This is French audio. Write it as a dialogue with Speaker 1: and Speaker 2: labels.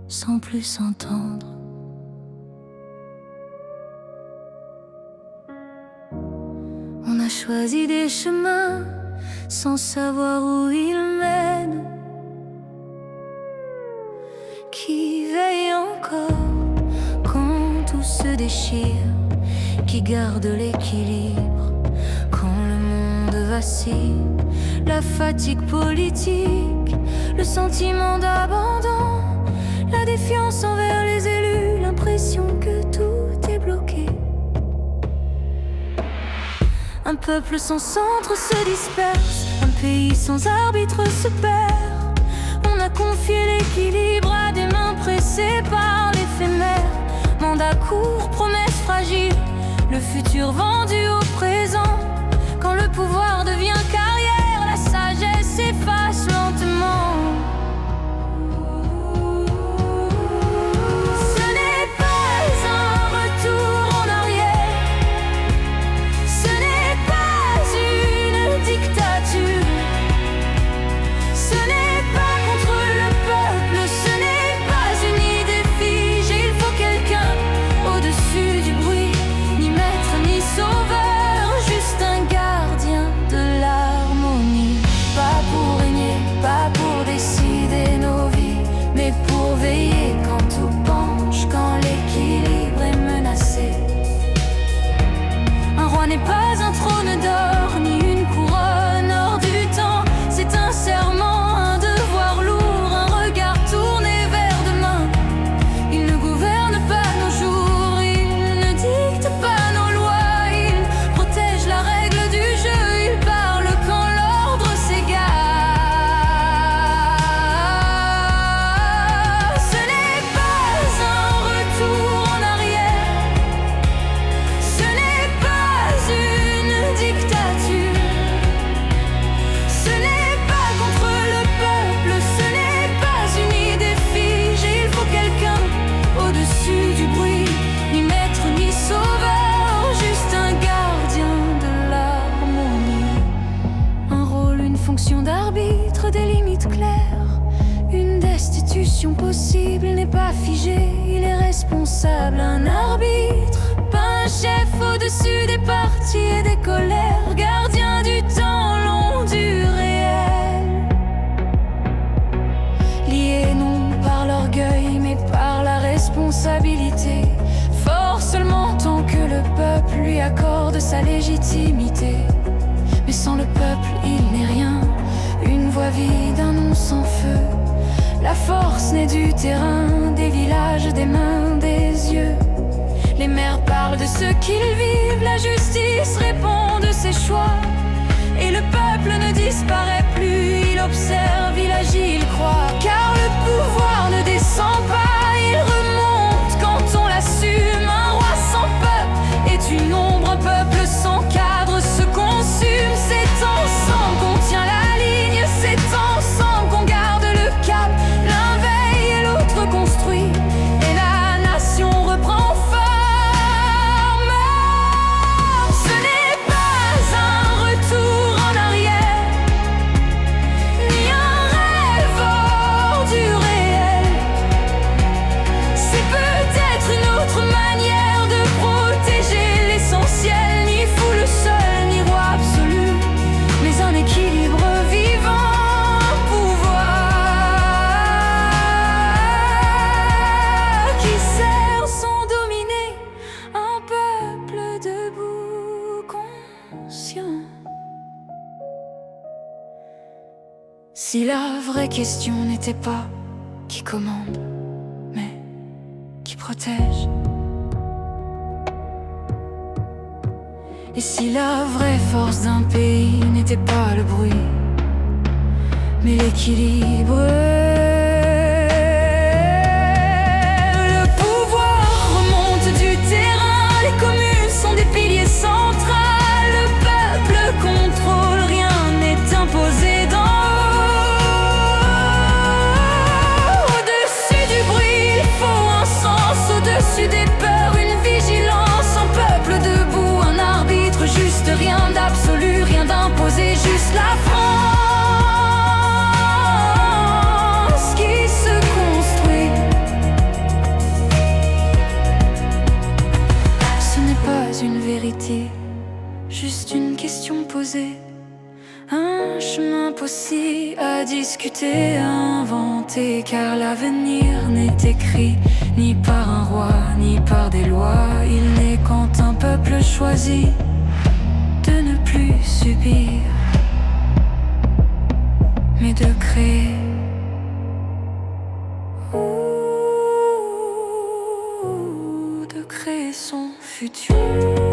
Speaker 1: sans plus s'entendre. On a choisi des chemins sans savoir où ils mènent. Qui veille encore quand tout se déchire? Qui garde l'équilibre quand le monde vacille? La fatigue politique, le sentiment d'abandon, la défiance envers les élus, l'impression que tout est bloqué. Un peuple sans centre se disperse, un pays sans arbitre se perd. On a confié l'équilibre à des mains pressées par l'éphémère. Mandat court, promesses fragiles, le futur vendu au présent. Quand le pouvoir devient carrière, la sagesse s'efface lentement. Ce n'est pas un retour en arrière, ce n'est pas une dictature, ce n'est pas contre le peuple, ce n'est pas une idée figée. Il faut quelqu'un au-dessus du bruit, ni maître ni sauveur, juste un gardien de l'harmonie. Pas pour régner, pas pour décider nos vies, mais pour veiller quand tout penche, quand l'équilibre est menacé. Un roi n'est pas un trône d'or, ni une couronne hors du temps. C'est un serment, un devoir lourd, un regard tourné vers demain. Il ne gouverne pas nos jours, il ne dicte pas nos lois. Il protège la règle du jeu, il parle quand l'ordre s'égare. Ce n'est pas un retour en arrière, ce n'est pas une dictature, ce n'est pas contre le peuple, ce n'est pas une idée figée. Il faut quelqu'un au-dessus du bruit, ni maître ni sauveur, juste un gardien de l'harmonie. Un rôle, une fonction d'arbitre, des limites claires. Une destitution possible n'est pas figée, il est responsable, un arbitre, pas un chef au-dessus des partis et des colères, gardien du temps long du réel. Lié non par l'orgueil mais par la responsabilité, fort seulement tant que le peuple lui accorde sa légitimité. Mais sans le peuple il n'est rien, une voix vide, un nom sans feu. La force naît du terrain, des villages, des mains, des yeux. Les maires parlent de ce qu'ils vivent, la justice répond de ses choix. Et le peuple ne disparaît plus, il observe, il agit, il croit. Car le pouvoir ne descend pas, il remonte quand on l'assume. Un roi sans peuple est une ombre, un peuple sans cadre se consume. C'est ensemble qu'on tient la ligne, c'est ensemble qu'on garde le cap. L'un veille et l'autre construit, et la nation reprend forme. Ce n'est pas un retour en arrière, ni un rêve hors du réel. C'est peut-être une autre manière de protéger l'essentiel. Ni fou le seul, ni roi absolu, mais un équilibre vivant, un pouvoir qui sert sans dominer, un peuple debout, conscient. Si la vraie question n'était pas qui commande, mais qui protège. Et si la vraie force d'un pays n'était pas le bruit, mais l'équilibre. Le pouvoir remonte du terrain, les communes sont des piliers centraux. Le peuple contrôle, rien n'est imposé d'en haut. Au-dessus du bruit, il faut un sens, au-dessus des peurs, une vigilance. Un peuple debout, un arbitre juste, rien d'absolu, rien d'imposé, juste la France qui se construit. été inventé, car l'avenir n'est écrit ni par un roi, ni par des lois. Il n'est quand un peuple choisit de ne plus subir, mais de créer. De créer son futur.